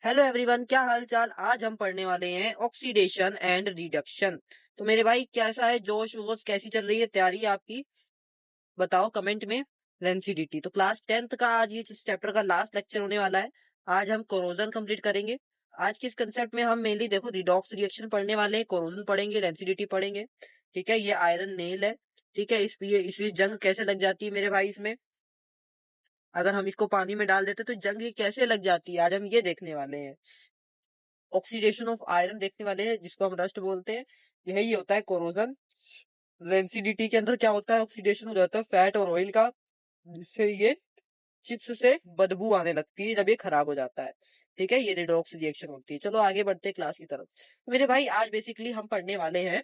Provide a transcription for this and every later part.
Hello everyone, क्या हाल चाल। आज हम पढ़ने वाले हैं ऑक्सीडेशन एंड रिडक्शन। तो मेरे भाई कैसा है, जोश वोश कैसी चल रही है तैयारी आपकी, बताओ कमेंट में। रेंसिडिटी तो क्लास 10th का आज ये इस चैप्टर का लास्ट लेक्चर होने वाला है। आज हम कोरोजन कंप्लीट करेंगे। आज के इस कंसेप्ट में हम मेनली देखो रिडॉक्स रिएक्शन पढ़ने वाले हैं, कोरोजन पढ़ेंगे, रेंसिडिटी पढ़ेंगे। ठीक है, ये आयरन नेल है। ठीक है, इसमें जंग कैसे लग जाती है मेरे भाई इसमें, अगर हम इसको पानी में डाल देते तो जंग ये कैसे लग जाती है, आज हम ये देखने वाले हैं। ऑक्सीडेशन ऑफ आयरन देखने वाले हैं, जिसको हम रस्ट बोलते हैं। यही होता है कोरोजन। रेंसिडिटी के अंदर क्या होता है, ऑक्सीडेशन हो जाता है फैट और ऑयल का, जिससे ये चिप्स से बदबू आने लगती है जब ये खराब हो जाता है। ठीक है, ये रिडॉक्स रिएक्शन होती है। चलो आगे बढ़ते हैं क्लास की तरफ। तो मेरे भाई आज बेसिकली हम पढ़ने वाले हैं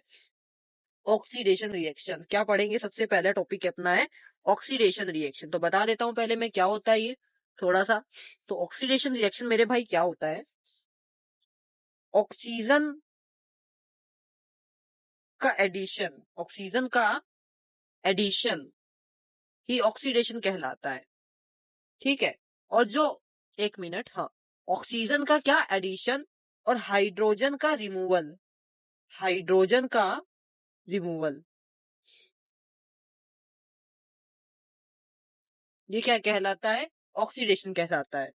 ऑक्सीडेशन रिएक्शन। क्या पढ़ेंगे, सबसे पहला टॉपिक अपना है ऑक्सीडेशन रिएक्शन। तो बता देता हूं पहले मैं क्या होता है ये थोड़ा सा। तो ऑक्सीडेशन रिएक्शन मेरे भाई क्या होता है, ऑक्सीजन का एडिशन, ऑक्सीजन का एडिशन ही ऑक्सीडेशन कहलाता है। ठीक है, और जो एक मिनट, हाँ, ऑक्सीजन का क्या एडिशन और हाइड्रोजन का रिमूवल, हाइड्रोजन का रिमूवल, ये क्या कहलाता है, ऑक्सीडेशन कहलाता है।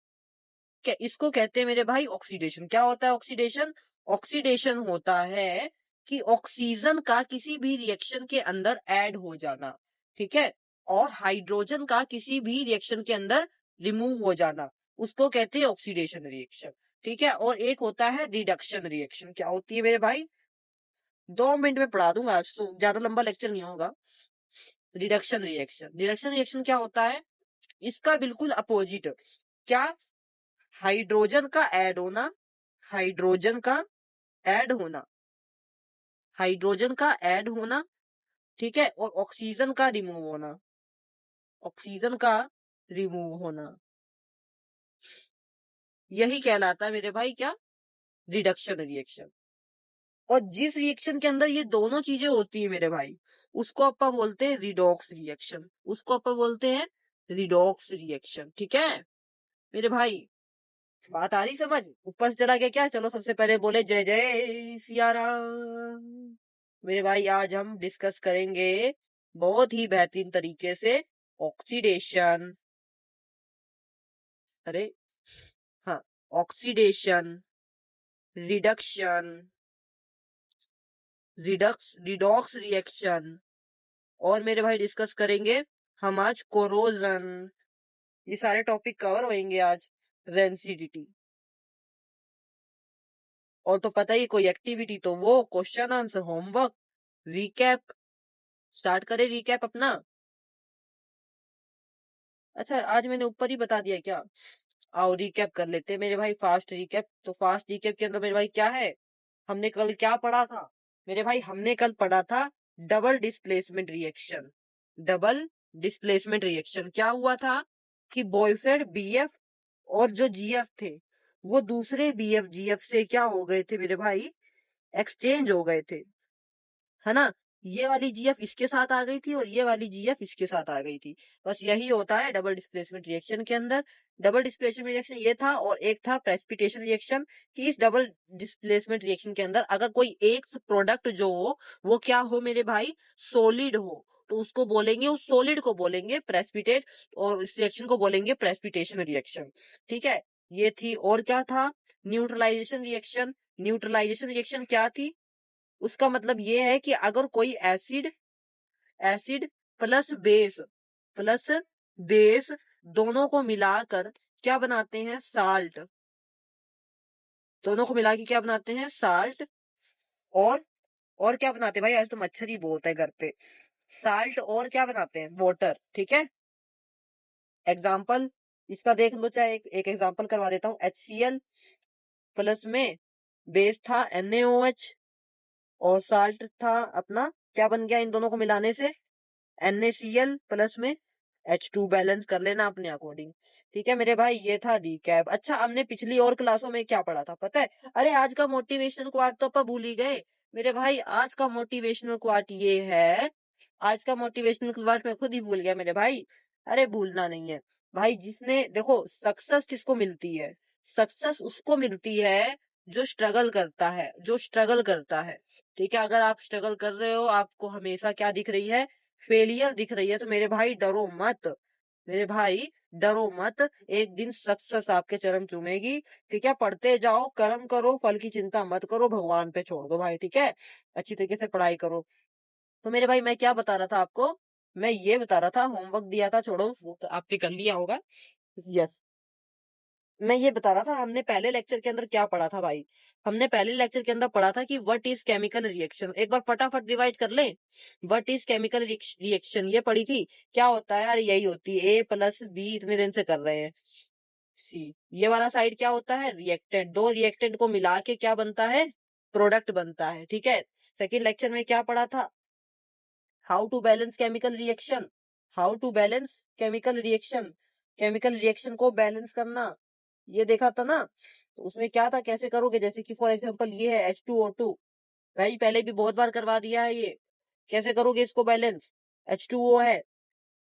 क्या इसको कहते हैं मेरे भाई ऑक्सीडेशन। क्या होता है ऑक्सीडेशन, ऑक्सीडेशन होता है कि ऑक्सीजन का किसी भी रिएक्शन के अंदर ऐड हो जाना। ठीक है, और हाइड्रोजन का किसी भी रिएक्शन के अंदर रिमूव हो जाना, उसको कहते हैं ऑक्सीडेशन रिएक्शन। ठीक है, और एक होता है रिडक्शन रिएक्शन। क्या होती है मेरे भाई, 2 मिनट में पढ़ा दूंगा आज, तो ज्यादा लंबा लेक्चर नहीं होगा। रिडक्शन रिएक्शन, रिडक्शन रिएक्शन क्या होता है, इसका बिल्कुल अपोजिट। क्या, हाइड्रोजन का ऐड होना, हाइड्रोजन का ऐड होना, हाइड्रोजन का ऐड होना। ठीक है, और ऑक्सीजन का रिमूव होना, ऑक्सीजन का रिमूव होना, यही कहलाता है मेरे भाई क्या, रिडक्शन रिएक्शन। और जिस रिएक्शन के अंदर ये दोनों चीजें होती है मेरे भाई, उसको अपन बोलते हैं रिडॉक्स रिएक्शन, उसको अपन बोलते हैं रिडॉक्स रिएक्शन। ठीक है मेरे भाई, बात आ रही समझ, ऊपर से चला गया क्या। चलो सबसे पहले बोले जय जय सिया राम। मेरे भाई आज हम डिस्कस करेंगे बहुत ही बेहतरीन तरीके से ऑक्सीडेशन, अरे हाँ, ऑक्सीडेशन, रिडक्शन, रिडॉक्स रिएक्शन, और मेरे भाई डिस्कस करेंगे हम आज कोरोजन। ये सारे टॉपिक कवर होंगे आज। रेंसिडिटी, और तो पता ही कोई एक्टिविटी तो वो question answer homework recap, start करें रिकैप अपना। अच्छा आज मैंने ऊपर ही बता दिया क्या, आओ रिकैप कर लेते हैं मेरे भाई, फास्ट रिकैप। तो फास्ट रिकैप के अंदर मेरे भाई क्या है, हमने कल क्या पढ़ा था मेरे भाई, हमने कल पढ़ा था double displacement reaction. Double displacement reaction क्या हुआ था कि बॉयफ्रेंड बीएफ और जो जीएफ थे वो दूसरे बीएफ जीएफ से क्या हो गए थे मेरे भाई, एक्सचेंज हो गए थे, है ना। ये वाली जीएफ इसके साथ आ गई थी और ये वाली जीएफ इसके साथ आ गई थी। बस यही होता है डबल डिस्प्लेसमेंट रिएक्शन के अंदर। डबल डिस्प्लेसमेंट रिएक्शन ये था, और एक था प्रेसिपिटेशन रिएक्शन, कि इस डबल डिस्प्लेसमेंट रिएक्शन के अंदर अगर कोई एक प्रोडक्ट जो हो वो क्या हो मेरे भाई, सोलिड हो, तो उसको बोलेंगे, उस सोलिड को बोलेंगे प्रेसिपिटेट, और इस रिएक्शन को बोलेंगे प्रेसिपिटेशन रिएक्शन। ठीक है, ये थी। और क्या था, न्यूट्रलाइजेशन रिएक्शन। न्यूट्रलाइजेशन रिएक्शन क्या थी, उसका मतलब ये है कि अगर कोई acid, acid plus base, plus base दोनों को मिलाकर क्या बनाते हैं, साल्ट, दोनों को मिला के क्या बनाते हैं, साल्ट। और क्या बनाते हैं भाई, आज तो मच्छर ही बहुत है घर पे। साल्ट और क्या बनाते हैं, वाटर। ठीक है, एग्जाम्पल इसका देख लो, चाहे एक एग्जाम्पल करवा देता हूँ। HCl प्लस में बेस था NaOH, और साल्ट था अपना, क्या बन गया इन दोनों को मिलाने से, NaCl प्लस में H2, बैलेंस कर लेना अपने अकॉर्डिंग। ठीक है मेरे भाई, ये था रिकैप। अच्छा हमने पिछली और क्लासों में क्या पढ़ा था पता है, अरे आज का मोटिवेशनल क्वार्ट तो अपन भूल ही गए मेरे भाई। आज का मोटिवेशनल क्वार्ट ये है, आज का मोटिवेशनल क्वार्ट मैं खुद ही भूल गया मेरे भाई। अरे भूलना नहीं है भाई, जिसने देखो सक्सेस किसको मिलती है, सक्सेस उसको मिलती है जो स्ट्रगल करता है, जो स्ट्रगल करता है। ठीक है, अगर आप स्ट्रगल कर रहे हो, आपको हमेशा क्या दिख रही है, फेलियर दिख रही है, तो मेरे भाई डरो मत, मेरे भाई डरो मत। एक दिन सक्सेस आपके चरण चूमेगी। ठीक है, पढ़ते जाओ, कर्म करो, फल की चिंता मत करो, भगवान पे छोड़ दो भाई। ठीक है, अच्छी तरीके से पढ़ाई करो। तो मेरे भाई मैं क्या बता रहा था आपको, मैं ये बता रहा था, होमवर्क दिया था, छोड़ो वो तो आपने कर लिया होगा। यस, मैं ये बता रहा था, हमने पहले लेक्चर के अंदर क्या पढ़ा था भाई। हमने पहले लेक्चर के अंदर पढ़ा था कि व्हाट इज केमिकल रिएक्शन। एक बार फटाफट रिवाइज कर लें। व्हाट इज केमिकल रिएक्शन ये पढ़ी थी। क्या होता है यार, यही होती है, A+B इतने दिन से कर रहे हैं। सी, ये वाला साइड क्या होता है, रिएक्टेंट। दो रिएक्टेंट को मिला के क्या बनता है, प्रोडक्ट बनता है। ठीक है, सेकेंड लेक्चर में क्या पढ़ा था, how to balance chemical reaction, how to balance chemical reaction, chemical reaction को बैलेंस करना, ये देखा था ना। तो उसमें क्या था, कैसे करोगे, जैसे कि फॉर एग्जांपल ये है H2O2, भाई पहले भी बहुत बार करवा दिया है ये। कैसे करोगे इसको बैलेंस, H2O है,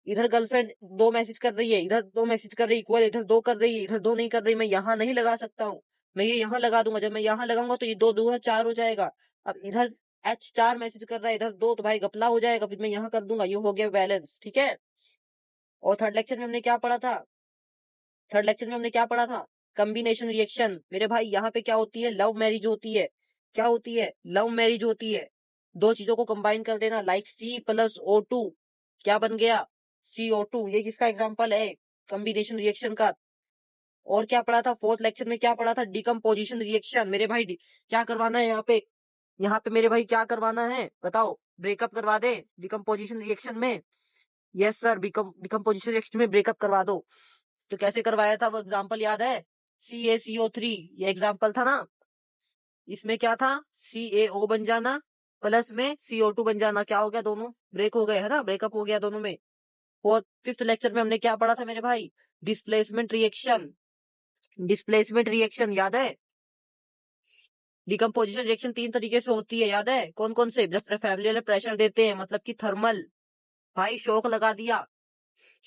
इधर गर्लफ्रेंड दो मैसेज कर रही है, इधर दो मैसेज कर रही है, इक्वल इधर दो कर रही है, इधर दो नहीं कर रही, मैं यहाँ नहीं लगा सकता हूँ, मैं ये यहाँ लगा दूंगा। जब मैं यहाँ लगाऊंगा तो ये दो दो चार हो जाएगा। अब इधर H4 मैसेज कर रहा है, इधर दो, तो भाई गपला हो जाएगा, फिर मैं यहाँ कर दूंगा, ये हो गया बैलेंस। ठीक है, और थर्ड लेक्चर में हमने क्या पढ़ा था, थर्ड लेक्चर में हमने क्या पढ़ा था, कॉम्बिनेशन रिएक्शन। मेरे भाई यहाँ पे क्या होती है, लव मैरिज होती है। क्या होती है, लव मैरिज होती है। दो चीजों को कंबाइन कर देना, लाइक C+O2, क्या बन गया, CO2। ये किसका एग्जांपल है, कॉम्बिनेशन रिएक्शन का। और क्या पढ़ा था, फोर्थ लेक्चर में क्या पढ़ा था, डिकम्पोजिशन रिएक्शन। मेरे भाई क्या करवाना है यहाँ पे, यहाँ पे मेरे भाई क्या करवाना है बताओ, ब्रेकअप करवा दे डिकम्पोजिशन रिएक्शन में। यस सर, डिकम्पोजिशन रिएक्शन में ब्रेकअप करवा दो। तो कैसे करवाया था वो एग्जाम्पल याद है, CaCO3, ये एग्जाम्पल था ना। इसमें क्या था, CaO बन जाना, प्लस में CO2 बन जाना, क्या हो गया, दोनों ब्रेक हो गए, है ना, ब्रेकअप हो गया दोनों में। फोर्थ फिफ्थ लेक्चर में हमने क्या पढ़ा था मेरे भाई, डिस्प्लेसमेंट रिएक्शन, डिस्प्लेसमेंट रिएक्शन याद है। डिकम्पोजिशन रिएक्शन तीन तरीके से होती है, याद है, कौन कौन से, जब फैमिली प्रेशर देते हैं, मतलब कि थर्मल, भाई शौक लगा दिया,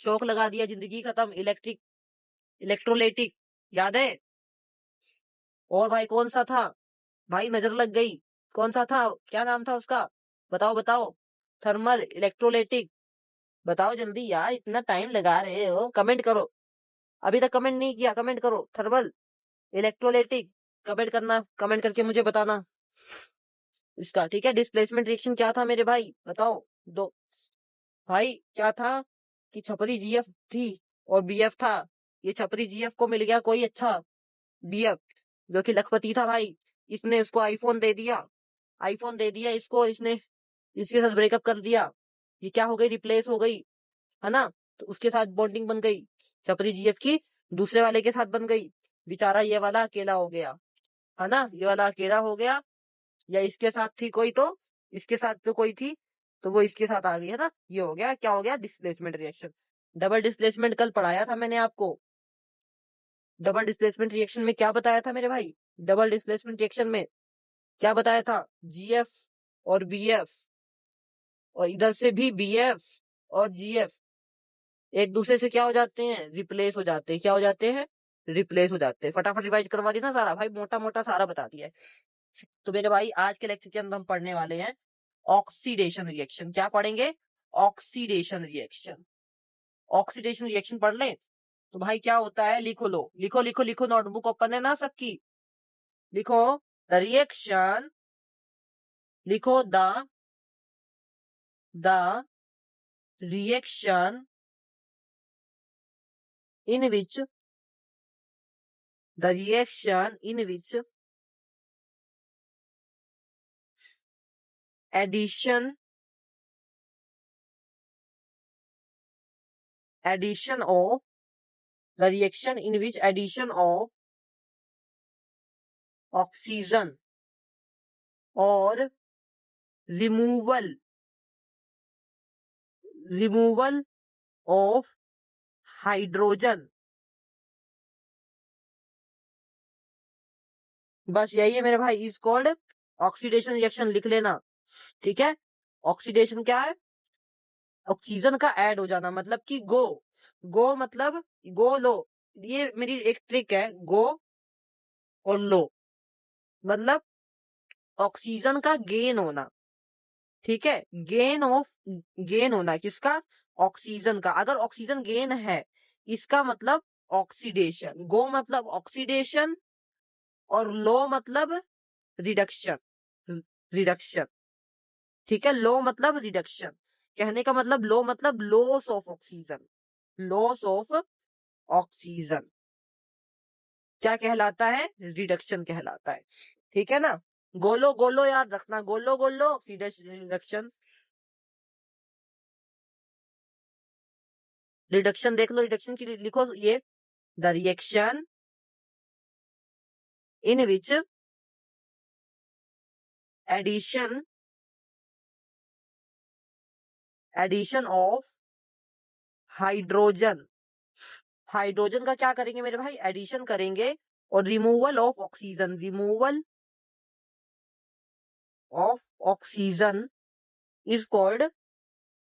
शौक लगा दिया, जिंदगी खत्म, इलेक्ट्रिक, इलेक्ट्रोलाइटिक, याद है। और भाई कौन सा था, भाई नजर लग गई, कौन सा था, क्या नाम था उसका, बताओ बताओ, थर्मल, इलेक्ट्रोलाइटिक, बताओ जल्दी यार, इतना टाइम लगा रहे हो, कमेंट करो। अभी तक कमेंट नहीं किया, कमेंट करो, थर्मल, इलेक्ट्रोलाइटिक, कमेंट करना, कमेंट करके मुझे बताना इसका। ठीक है, डिस्प्लेसमेंट रिएक्शन क्या था मेरे भाई, बताओ। दो, भाई क्या था कि छपरी GF थी और BF था। ये छपरी GF को मिल गया कोई अच्छा BF, जो कि लखपति था भाई। इसने उसको आईफोन दे दिया, आईफोन दे दिया इसको, इसने इसके साथ ब्रेकअप कर दिया। ये क्या हो गई, रिप्लेस हो गई, है ना। तो उसके साथ बॉन्डिंग बन गई, छपरी GF की दूसरे वाले के साथ बन गई। बेचारा ये वाला अकेला हो गया, है ना, ये वाला अकेला हो गया। या इसके साथ थी कोई, तो इसके साथ जो कोई थी, तो वो इसके साथ आ गई, है ना। ये हो गया, क्या हो गया, डिस्प्लेसमेंट रिएक्शन। डबल डिस्प्लेसमेंट कल पढ़ाया था मैंने आपको। डबल डिस्प्लेसमेंट रिएक्शन में क्या बताया था मेरे भाई, डबल डिस्प्लेसमेंट रिएक्शन में क्या बताया था, GF और BF, और इधर से भी BF और GF एक दूसरे से क्या हो जाते हैं, रिप्लेस हो जाते हैं। क्या हो जाते हैं, रिप्लेस हो जाते हैं। फटाफट रिवाइज करवा दी ना सारा भाई, मोटा मोटा सारा बता दिया है। तो मेरे भाई आज के लेक्चर के अंदर हम पढ़ने वाले हैं ऑक्सीडेशन रिएक्शन। क्या पढ़ेंगे, ऑक्सीडेशन रिएक्शन। ऑक्सीडेशन रिएक्शन पढ़ ले तो भाई क्या होता है, लिखो लो, लिखो लिखो लिखो, नोटबुक ओपन है ना सबकी, लिखो द रिएक्शन, लिखो the reaction in which, the reaction in which addition, addition of, the reaction in which addition of oxygen or removal, removal of hydrogen, बस यही है मेरे भाई, इज कॉल्ड ऑक्सीडेशन रिएक्शन, लिख लेना। ठीक है, ऑक्सीडेशन क्या है, ऑक्सीजन का ऐड हो जाना, मतलब कि गो, गो मतलब गो लो, ये मेरी एक ट्रिक है, गो और लो, मतलब ऑक्सीजन का गेन होना। ठीक है, गेन होना किसका? ऑक्सीजन का। अगर ऑक्सीजन गेन है, इसका मतलब ऑक्सीडेशन। गो मतलब ऑक्सीडेशन, और लो मतलब रिडक्शन। रिडक्शन, ठीक है, लो मतलब रिडक्शन। कहने का मतलब लो मतलब loss of oxygen. Loss of oxygen क्या कहलाता है? रिडक्शन कहलाता है। ठीक है ना? गोलो गोलो याद रखना, गोलो गोलो ऑक्सीडेशन रिडक्शन। रिडक्शन देख लो, रिडक्शन की लिखो ये, the reaction in which addition addition of hydrogen. Hydrogen का क्या करेंगे मेरे भाई? एडिशन करेंगे, और removal of oxygen, removal of oxygen is called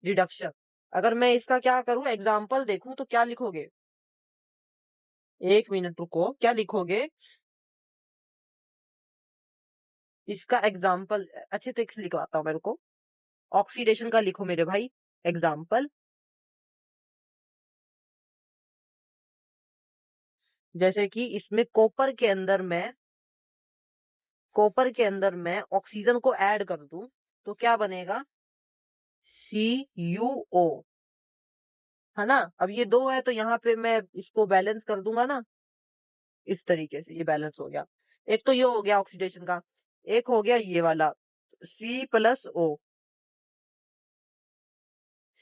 reduction. अगर मैं इसका क्या करूं, एग्जाम्पल देखूं, तो क्या लिखोगे? एक मिनट रुको, क्या लिखोगे इसका एग्जाम्पल? अच्छे तरीके से लिखवाता हूं मेरे को। ऑक्सीडेशन का लिखो मेरे भाई एग्जाम्पल। जैसे कि इसमें कॉपर के अंदर मैं ऑक्सीजन को ऐड कर दूं, तो क्या बनेगा? CuO, है ना? अब ये दो है, तो यहाँ पे मैं इसको बैलेंस कर दूंगा ना, इस तरीके से ये बैलेंस हो गया। एक तो ये हो गया ऑक्सीडेशन का, एक हो गया ये वाला C+O,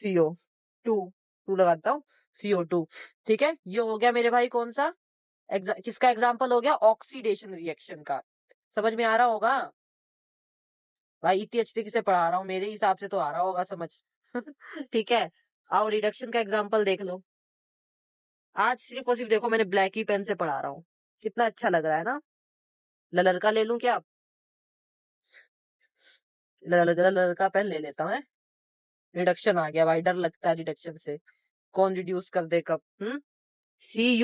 CO2, टू लगाता हूँ, CO2। ठीक है, ये हो गया मेरे भाई कौन सा? किसका एग्जाम्पल हो गया? ऑक्सीडेशन रिएक्शन का। समझ में आ रहा होगा भाई? इतनी अच्छी तरीके से पढ़ा रहा हूँ, मेरे हिसाब से तो आ रहा होगा समझ। ठीक है, आओ रिडक्शन का एग्जाम्पल देख लो। आज सिर्फ और सिर्फ देखो, मैंने ब्लैक ही पेन से पढ़ा रहा हूँ, कितना अच्छा लग रहा है ना? ललका ले लूं क्या? ललका पेन ले लेता हूँ। रिडक्शन आ गया भाई, डर लगता है रिडक्शन से, कौन रिड्यूस कर दे कब। सी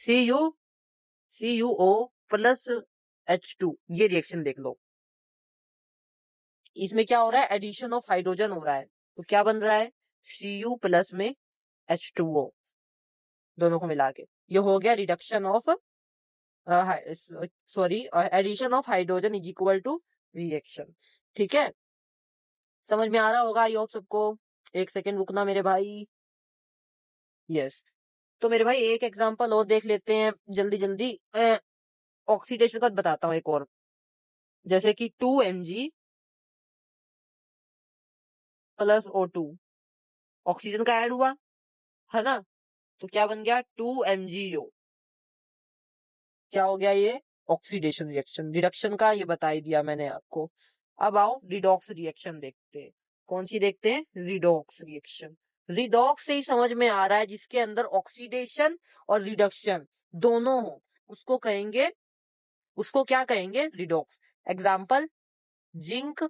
सी यू CuO प्लस H2, ये रिएक्शन देख लो। इसमें क्या हो रहा है? एडिशन ऑफ हाइड्रोजन हो रहा है, तो क्या बन रहा है? Cu प्लस में H2O, दोनों को मिला के ये हो गया reduction of, sorry, addition of hydrogen is equal to reaction. ठीक है, समझ में आ रहा होगा आई होप सबको। एक सेकेंड रुकना मेरे भाई। यस, तो मेरे भाई एक एग्जांपल और देख लेते हैं जल्दी जल्दी। ऑक्सीडेशन का बताता हूँ एक और। जैसे कि 2Mg प्लस O2, ऑक्सीजन का ऐड हुआ, है ना? तो क्या बन गया? 2MgO। क्या हो गया ये? Oxidation reaction. रिडक्शन का ये बता ही दिया मैंने आपको। अब आओ रिडॉक्स रिएक्शन देखते हैं। कौन सी देखते हैं? Redox reaction. रिडॉक्स से ही समझ में आ रहा है, जिसके अंदर ऑक्सीडेशन और रिडक्शन दोनों हो, उसको कहेंगे, उसको क्या कहेंगे? रिडॉक्स। एग्जाम्पल, जिंक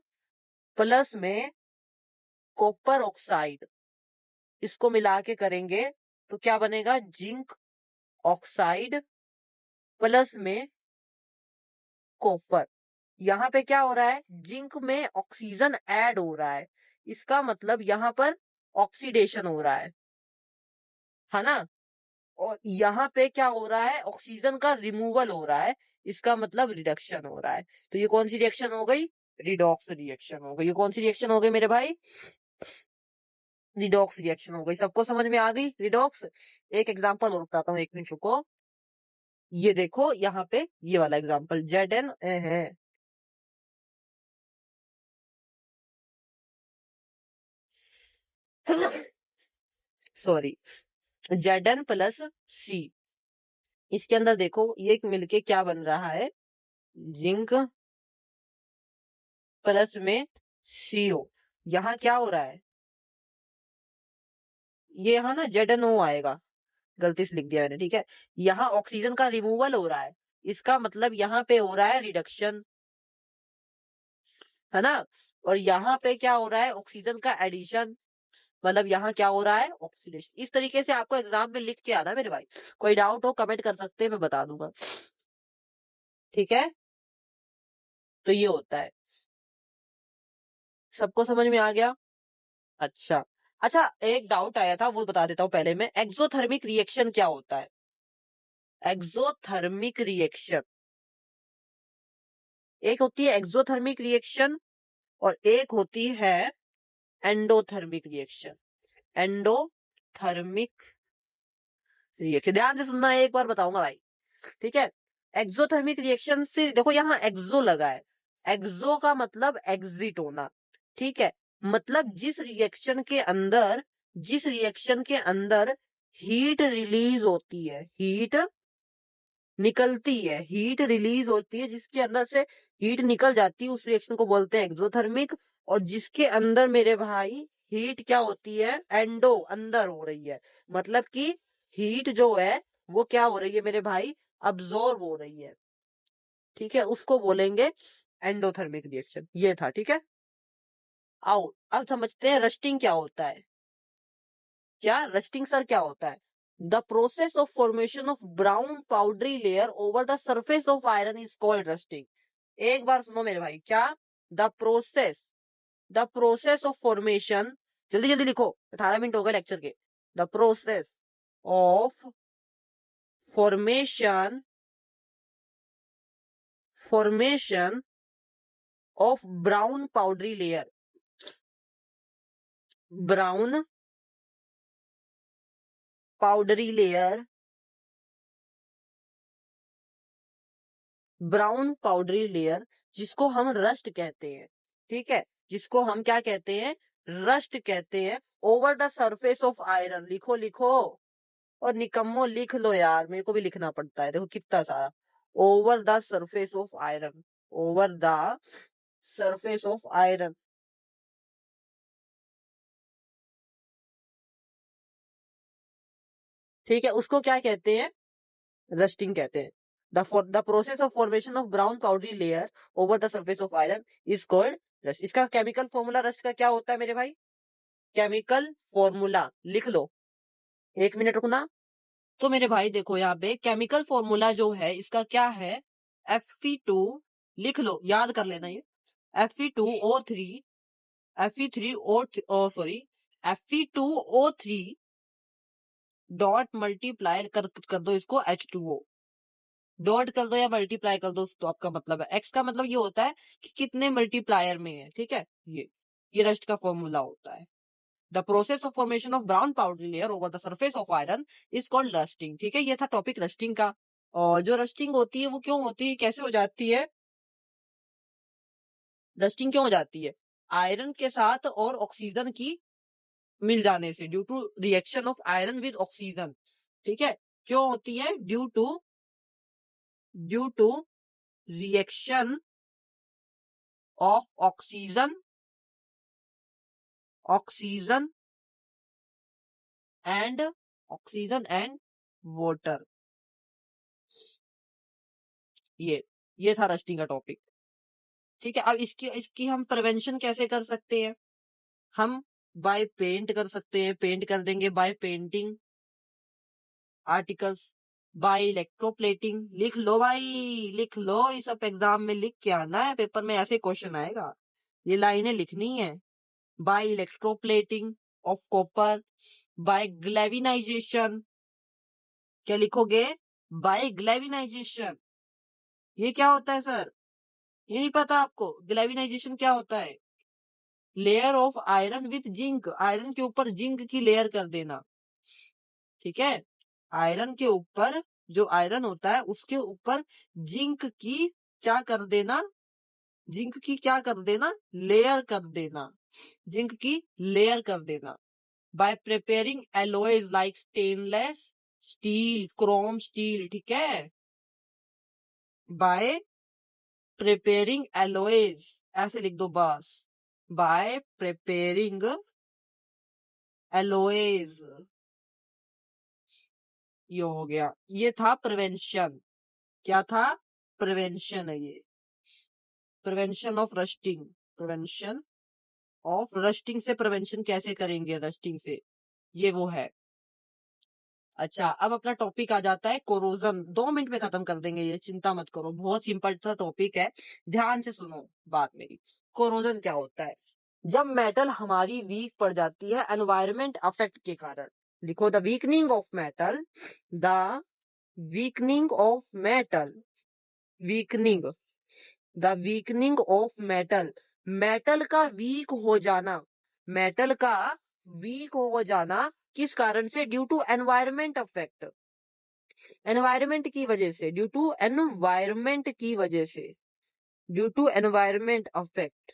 प्लस में कॉपर ऑक्साइड, इसको मिला के करेंगे तो क्या बनेगा? जिंक ऑक्साइड प्लस में कॉपर। यहाँ पे क्या हो रहा है? जिंक में ऑक्सीजन ऐड हो रहा है, इसका मतलब यहाँ पर ऑक्सीडेशन हो रहा है ना? और यहाँ पे क्या हो रहा है? ऑक्सीजन का रिमूवल हो रहा है, इसका मतलब रिडक्शन हो रहा है। तो ये कौन सी रिएक्शन हो गई? रिडॉक्स रिएक्शन हो गई। ये कौन सी रिएक्शन हो गई मेरे भाई? रिडॉक्स रिएक्शन हो गई। सबको समझ में आ गई रिडॉक्स? एक एग्जांपल और बताता हूँ, एक मिनट रुको। ये देखो यहाँ पे ये वाला एग्जांपल, Zn है, सॉरी, Zn प्लस C। इसके अंदर देखो ये मिलके क्या बन रहा है? जिंक प्लस में CO। यहाँ क्या हो रहा है? ये यहाँ ना ZnO आएगा, गलती से लिख दिया मैंने। ठीक है, यहाँ ऑक्सीजन का रिमूवल हो रहा है, इसका मतलब यहाँ पे हो रहा है रिडक्शन, है ना? और यहाँ पे क्या हो रहा है? ऑक्सीजन का एडिशन। मतलब यहाँ क्या हो रहा है, ऑक्सीडेशन। इस तरीके से आपको एग्जाम में लिख के आना मेरे भाई। कोई डाउट हो कमेंट कर सकते हैं, मैं बता दूंगा। ठीक है, तो ये होता है। सबको समझ में आ गया? अच्छा। अच्छा, एक डाउट आया था वो बता देता हूँ पहले मैं। एक्सोथर्मिक रिएक्शन क्या होता है? एक्सोथर्मिक रिएक्शन, एक होती है एक्सोथर्मिक रिएक्शन और एक होती है एंडोथर्मिक रिएक्शन। एंडोथर्मिक रिएक्शन, ध्यान से सुनना, एक बार बताऊंगा भाई। ठीक है, एक्सोथर्मिक रिएक्शन से देखो, यहाँ एक्सो लगा है। एक्सो का मतलब एग्जिट होना। ठीक है, मतलब जिस रिएक्शन के अंदर हीट रिलीज होती है, हीट निकलती है, हीट रिलीज होती है, जिसके अंदर से हीट निकल जाती है, उस रिएक्शन को बोलते हैं एक्सोथर्मिक। और जिसके अंदर मेरे भाई हीट क्या होती है, एंडो, अंदर हो रही है, मतलब कि हीट जो है वो क्या हो रही है मेरे भाई, अब्जॉर्ब हो रही है। ठीक है, उसको बोलेंगे एंडोथर्मिक रिएक्शन। ये था, ठीक है। आओ अब समझते हैं रस्टिंग क्या होता है। क्या रस्टिंग सर क्या होता है? The process of formation of brown powdery layer over the surface of iron is called rusting. एक बार सुनो मेरे भाई, क्या? The process, the process of formation, जल्दी जल्दी लिखो, 18 मिनट हो गए लेक्चर के। The process of formation, formation of brown powdery layer, brown powdery layer, brown powdery layer, जिसको हम रस्ट कहते हैं। ठीक है, जिसको हम क्या कहते हैं, रस्ट कहते हैं। Over the surface of iron, लिखो लिखो, और निकम्मो लिख लो यार, मेरे को भी लिखना पड़ता है, देखो कितना सारा। Over the surface of iron, over the surface of iron. ठीक है, उसको क्या कहते हैं, रस्टिंग कहते हैं। The process of formation of brown powdery layer over the surface of iron is called rust. इसका केमिकल फॉर्मूला रस्ट का क्या होता है मेरे भाई? केमिकल फॉर्मूला लिख लो, 1 मिनट रुकना। तो मेरे भाई देखो, यहाँ पे केमिकल फॉर्मूला जो है इसका क्या है, Fe2, लिख लो, याद कर लेना ये। Fe2O3, Fe3O, sorry, Fe2O3 dot multiply कर दो इसको H2O, डॉट कर दो या मल्टीप्लाई कर दो, तो आपका मतलब है, एक्स का मतलब ये होता है कि कितने मल्टीप्लायर में है। ठीक है, ये रस्ट का फॉर्मूला होता है। The process of formation of brown powder layer over the surface of iron is called rusting. ठीक है, ये था टॉपिक रस्टिंग का। और जो रस्टिंग होती है वो क्यों होती है, कैसे हो जाती है, रस्टिंग क्यों हो जाती है? आयरन के साथ और ऑक्सीजन की मिल जाने से, due to reaction of iron with oxygen. ठीक है, क्यों होती है? Due to reaction of oxygen, oxygen and, oxygen and water. ये था रस्टिंग का टॉपिक। ठीक है, अब इसकी इसकी हम प्रिवेंशन कैसे कर सकते हैं? हम बाय पेंट कर सकते हैं, पेंट कर देंगे by painting articles, by electroplating. लिख लो भाई, लिख लो, ये सब एग्जाम में लिख के आना है, पेपर में ऐसे क्वेश्चन आएगा, ये लाइनें लिखनी है। By electroplating of copper, by galvanization, क्या लिखोगे? By galvanization. ये क्या होता है सर, ये नहीं पता आपको? ग्लेविनाइजेशन क्या होता है? Layer of iron with zinc, iron के ऊपर जिंक की लेयर कर देना। ठीक है, आयरन के ऊपर, जो आयरन होता है उसके ऊपर जिंक की क्या कर देना, जिंक की क्या कर देना, लेयर कर देना, जिंक की लेयर कर देना। Bye preparing alloys like stainless steel, Chrome steel. ठीक है, बाय प्रिपेयरिंग एलॉयज, ऐसे लिख दो बस, बाय प्रिपेयरिंग एलॉयज। ये हो गया, ये था प्रिवेंशन। क्या था? प्रिवेंशन है ये, prevention of rusting, prevention of rusting से प्रिवेंशन कैसे करेंगे रस्टिंग से, ये वो है। अच्छा, अब अपना टॉपिक आ जाता है कोरोजन। 2 मिनट में खत्म कर देंगे ये, चिंता मत करो, बहुत सिंपल सा टॉपिक है, ध्यान से सुनो बात मेरी। कोरोजन क्या होता है? जब मेटल हमारी वीक पड़ जाती है एनवायरमेंट अफेक्ट के कारण। लिखो, the weakening of metal, the weakening of metal, weakening, the weakening of metal, metal का वीक हो जाना, मेटल का वीक हो जाना किस कारण से? Due to environment affect, environment की वजह से, ड्यू टू एनवायरमेंट की वजह से, ड्यू टू एनवायरमेंट अफेक्ट,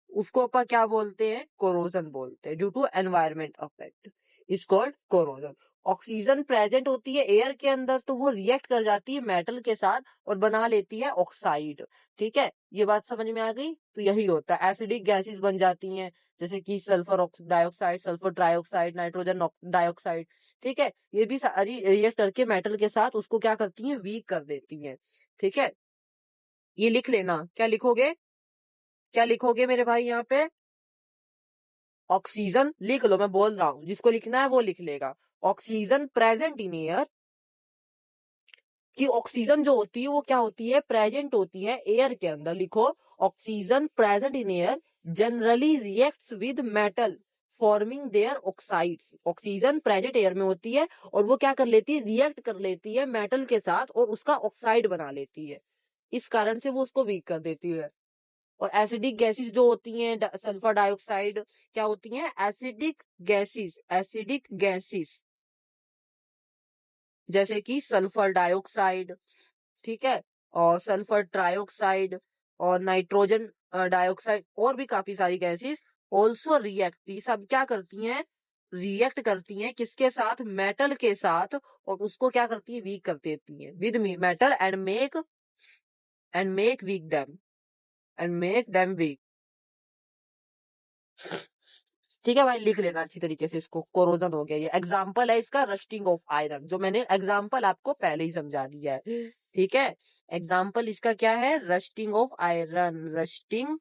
उसको अपन क्या बोलते हैं? कोरोजन बोलते हैं, due to environment affect is called corrosion. Oxygen present होती है एयर के अंदर, तो वो रिएक्ट कर जाती है मेटल के साथ और बना लेती है ऑक्साइड। ठीक है, ये बात समझ में आ गई? तो यही होता है, एसिडिक गैसेस बन जाती हैं, जैसे कि sulphur dioxide, sulphur trioxide, nitrogen dioxide. ठीक है, ये भी सारी रिएक्ट करके मेटल के साथ उसको क्या करती हैं? वीक कर देती हैं। ठीक है, ये लिख लेना। क्या लिखोगे? क्या लिखोगे मेरे भाई यहाँ पे? ऑक्सीजन लिख लो, मैं बोल रहा हूं, जिसको लिखना है वो लिख लेगा। ऑक्सीजन प्रेजेंट इन एयर, कि ऑक्सीजन जो होती है वो क्या होती है? प्रेजेंट होती है एयर के अंदर। लिखो, oxygen present in air generally reacts with metal forming their oxides. Oxygen present air में होती है और वो क्या कर लेती है? रिएक्ट कर लेती है मेटल के साथ और उसका ऑक्साइड बना लेती है, इस कारण से वो उसको वीक कर देती है। और एसिडिक गैसेस जो होती हैं, सल्फर डाइऑक्साइड, क्या होती हैं? एसिडिक गैसेस, एसिडिक गैसेस, जैसे कि सल्फर डाइऑक्साइड, ठीक है, और सल्फर ट्राइऑक्साइड और नाइट्रोजन डाइऑक्साइड, और भी काफी सारी गैसेस ऑल्सो रिएक्ट, ये सब क्या करती हैं? रिएक्ट करती हैं किसके साथ? मेटल के साथ, और उसको क्या करती है? वीक कर देती है with metal and make weak them, and make them weak. ठीक है भाई, लिख लेना अच्छी तरीके से इसको। कोरोजन हो गया, ये एग्जाम्पल है इसका, रस्टिंग ऑफ आयरन, जो मैंने एग्जाम्पल आपको पहले ही समझा दिया है। ठीक है, एग्जाम्पल इसका क्या है? Rusting of iron, rusting,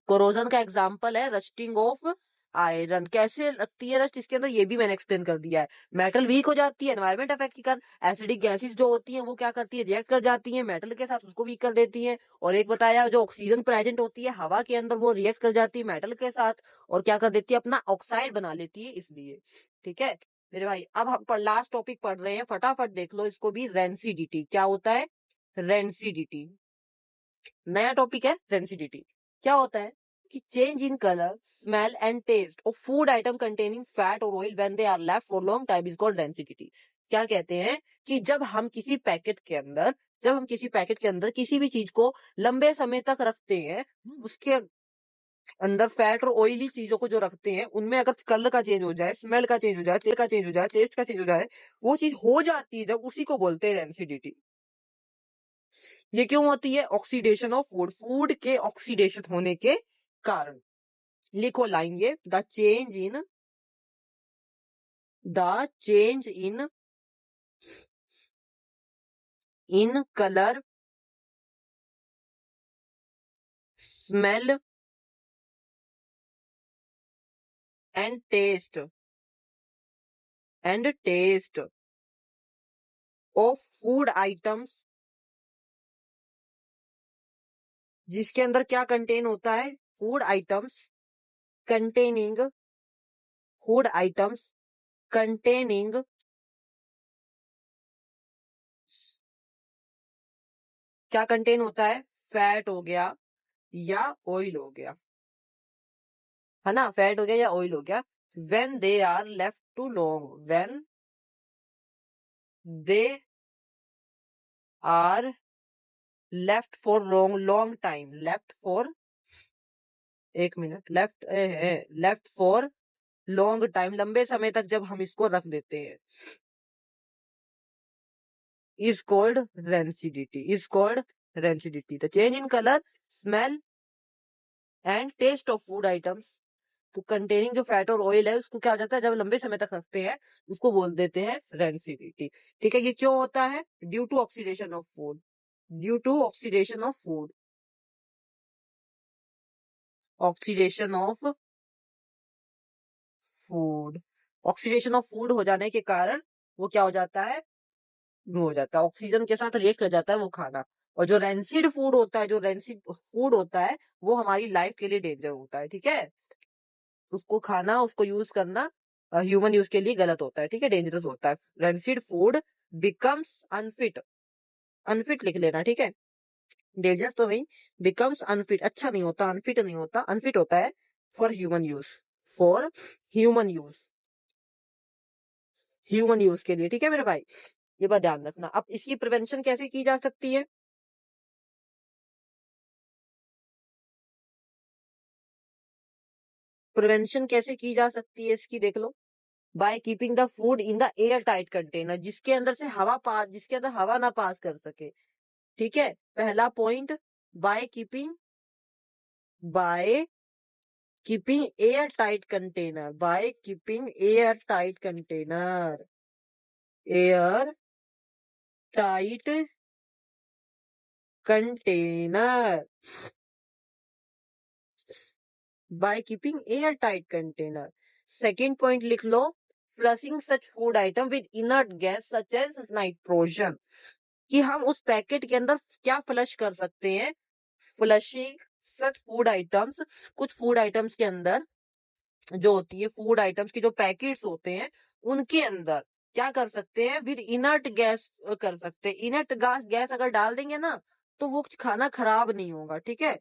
corrosion का एग्जाम्पल है रस्टिंग ऑफ आयरन। कैसे लगती है रस्ट इसके अंदर, ये भी मैंने एक्सप्लेन कर दिया है। मेटल वीक हो जाती है एनवायरमेंट इफेक्ट के कारण, एसिडिक गैसेस जो होती हैं वो क्या करती है? रिएक्ट कर जाती हैं मेटल के साथ, उसको वीक कर देती हैं। और एक बताया, जो ऑक्सीजन प्रेजेंट होती है हवा के अंदर, वो रिएक्ट कर जाती है मेटल के साथ और क्या कर देती है? अपना ऑक्साइड बना लेती है, इसलिए। ठीक है मेरे भाई, अब हम लास्ट टॉपिक पढ़ रहे हैं, फटाफट देख लो इसको भी। रेंसिडिटी क्या होता है? रेंसिडिटी नया टॉपिक है। रेंसिडिटी क्या होता है? कि change in colour, smell and taste of food item containing fat और oil when they are left for long time is called density. क्या कहते हैं? कि जब हम किसी पैकेट के अंदर, जब हम किसी पैकेट के अंदर किसी भी चीज को लंबे समय तक रखते हैं, उसके अंदर फैट और ऑयली चीजों को जो रखते हैं, उनमें अगर कलर का चेंज हो जाए, स्मेल का चेंज हो जाए, टेस्ट का चेंज हो जाए, टेस्ट का चेंज हो जाए, वो चीज हो जाती है जब, उसी को बोलते हैं डेंसिटी। ये क्यों होती है? ऑक्सीडेशन ऑफ फूड, फूड के ऑक्सीडेशन होने के कारण। लिखो लाइन ये, the change in colour, smell and taste of food items, जिसके अंदर क्या कंटेन होता है? Food items containing, food items containing क्या कंटेन होता है? फैट हो गया या ऑयल हो गया, है ना, फैट हो गया या ऑयल हो गया। when they are left too long, when they are left for long time, left for, एक मिनट, लेफ्ट फॉर लॉन्ग टाइम, लंबे समय तक जब हम इसको रख देते हैं, is called rancidity, is called rancidity. The change in colour, smell and taste of food items तो कंटेनिंग जो फैट और ऑयल है, उसको क्या हो जाता है? जब लंबे समय तक रखते हैं, उसको बोल देते हैं रेंसिडिटी। ठीक है, ये क्यों होता है? Due to oxidation of food, due to oxidation of food, oxidation of food. Oxidation of food हो जाने के कारण वो क्या हो जाता है, वो हो जाता है, ऑक्सीजन के साथ रिएक्ट कर जाता है वो खाना। और जो रेंसिड फूड होता है, जो रेंसिड फूड होता है वो हमारी लाइफ के लिए डेंजर होता है, ठीक है। उसको खाना, उसको यूज करना ह्यूमन यूज के लिए गलत होता है, ठीक है, डेंजरस होता है। Rancid food becomes unfit, unfit लिख लेना, ठीक है, डेंजरस तो नहीं, बिकम्स अनफिट, अच्छा नहीं होता, अनफिट नहीं होता, अनफिट होता है for human use, for human use, human use के लिए, ठीक है मेरे भाई, ये बात ध्यान रखना। अब इसकी प्रिवेंशन कैसे की जा सकती है, प्रिवेंशन कैसे की जा सकती है इसकी, देख लो। By keeping the food in the air tight container, जिसके अंदर से हवा पास, जिसके अंदर हवा ना पास कर सके, ठीक है, पहला point. By keeping, by keeping air tight container, by keeping air tight container, air tight container, by keeping air tight container. Second point लिख लो, flushing such food item with inert gas such as nitrogen, कि हम उस packet के अंदर क्या flush कर सकते हैं, फ्लशिंग सच फूड आइटम्स, कुछ फूड आइटम्स के अंदर जो होती है, फूड आइटम्स के जो पैकेट्स होते हैं उनके अंदर क्या कर सकते हैं, विद इनर्ट गैस कर सकते हैं। इनर्ट गैस, गैस अगर डाल देंगे ना तो वो खाना खराब नहीं होगा, ठीक है,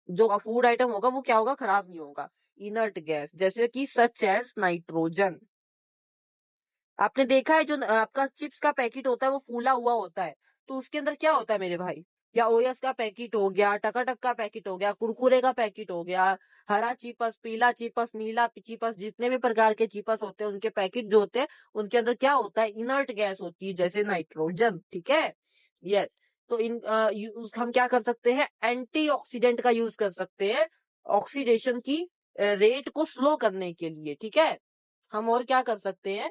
जो फूड आइटम होगा वो क्या होगा, खराब नहीं होगा। इनर्ट गैस जैसे कि सच एज नाइट्रोजन। आपने देखा है जो आपका चिप्स का पैकेट होता है वो फूला हुआ होता है, तो उसके अंदर क्या होता है मेरे भाई, या ओएस का पैकेट हो गया, टकाटक का पैकेट हो गया, कुरकुरे का पैकेट हो गया, हरा चिपस, पीला चिपस, नीला चिपस, जितने भी प्रकार के चिपस होते हैं उनके पैकेट जो होते हैं उनके अंदर क्या होता है, इनर्ट गैस होती है जैसे नाइट्रोजन, ठीक है। यस, तो हम क्या कर सकते हैं, एंटीऑक्सीडेंट का यूज कर सकते हैं ऑक्सीडेशन की रेट को स्लो करने के लिए, ठीक है। हम और क्या कर सकते हैं,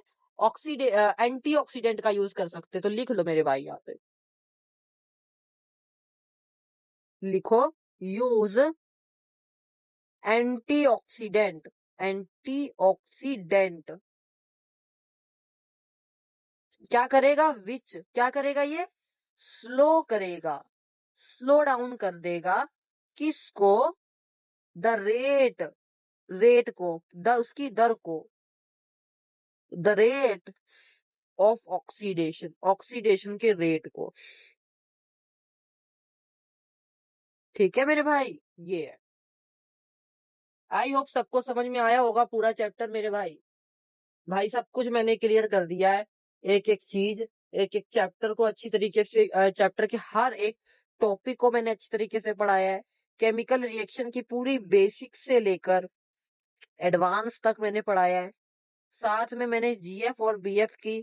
एंटीऑक्सीडेंट का यूज कर सकते हैं, तो लिख लो मेरे भाई यहाँ पे, लिखो, यूज एंटीऑक्सीडेंट, एंटीऑक्सीडेंट क्या करेगा, विच क्या करेगा, ये स्लो करेगा, स्लो डाउन कर देगा, किसको, द रेट, रेट को, उसकी दर को, the rate of oxidation, oxidation के रेट को, ठीक है मेरे भाई, ये है। आई होप सबको समझ में आया होगा पूरा चैप्टर मेरे भाई। भाई सब कुछ मैंने क्लियर कर दिया है, एक एक चीज, एक एक चैप्टर को अच्छी तरीके से, चैप्टर के हर एक टॉपिक को मैंने अच्छी तरीके से पढ़ाया है। केमिकल रिएक्शन की पूरी बेसिक से लेकर एडवांस तक मैंने पढ़ाया है। साथ में मैंने जीएफ और बीएफ की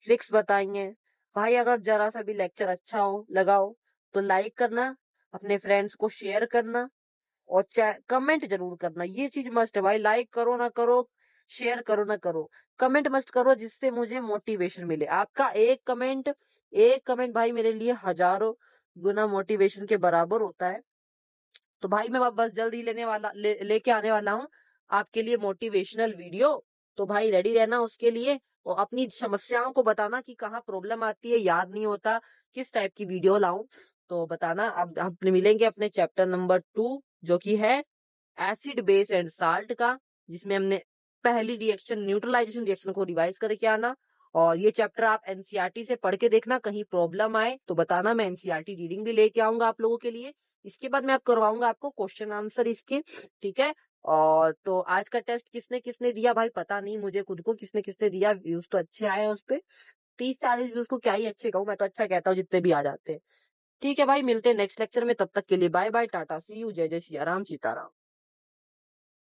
ट्रिक्स बताई हैं। भाई अगर जरा सा भी लेक्चर अच्छा हो लगाओ तो लाइक करना, अपने फ्रेंड्स को शेयर करना, और कमेंट जरूर करना, ये चीज मस्ट है भाई, लाइक करो ना करो, शेयर करो ना करो, कमेंट मस्ट करो, जिससे मुझे मोटिवेशन मिले। आपका एक कमेंट, एक कमेंट भाई मेरे लिए हजारों गुना मोटिवेशन के बराबर होता है। तो भाई मैं बस जल्द ही लेके आने वाला हूँ आपके लिए मोटिवेशनल वीडियो। तो भाई रेडी रहना उसके लिए, और अपनी समस्याओं को बताना कि कहाँ प्रॉब्लम आती है, याद नहीं होता, किस टाइप की वीडियो लाऊं, तो बताना। अब हम मिलेंगे अपने चैप्टर नंबर 2 जो कि है एसिड बेस एंड साल्ट का, जिसमें हमने पहली रिएक्शन न्यूट्रलाइजेशन रिएक्शन को रिवाइज करके आना। और ये चैप्टर आप एनसीईआरटी से पढ़ के देखना, कहीं प्रॉब्लम आए तो बताना, मैं एनसीईआरटी रीडिंग भी लेके आऊंगा आप लोगों के लिए। इसके बाद मैं आप करवाऊंगा आपको क्वेश्चन आंसर इसके, ठीक है। और तो आज का टेस्ट किसने किसने दिया भाई पता नहीं मुझे खुद को, किसने किसने दिया, व्यूज तो अच्छे आए हैं उस पे, 30-40 व्यूज को क्या ही अच्छे कहूँ, मैं तो अच्छा कहता हूँ जितने भी आ जाते हैं। ठीक है भाई, मिलते हैं नेक्स्ट लेक्चर में, तब तक के लिए bye bye, tata, see you, जय जय सिया राम, सीताराम।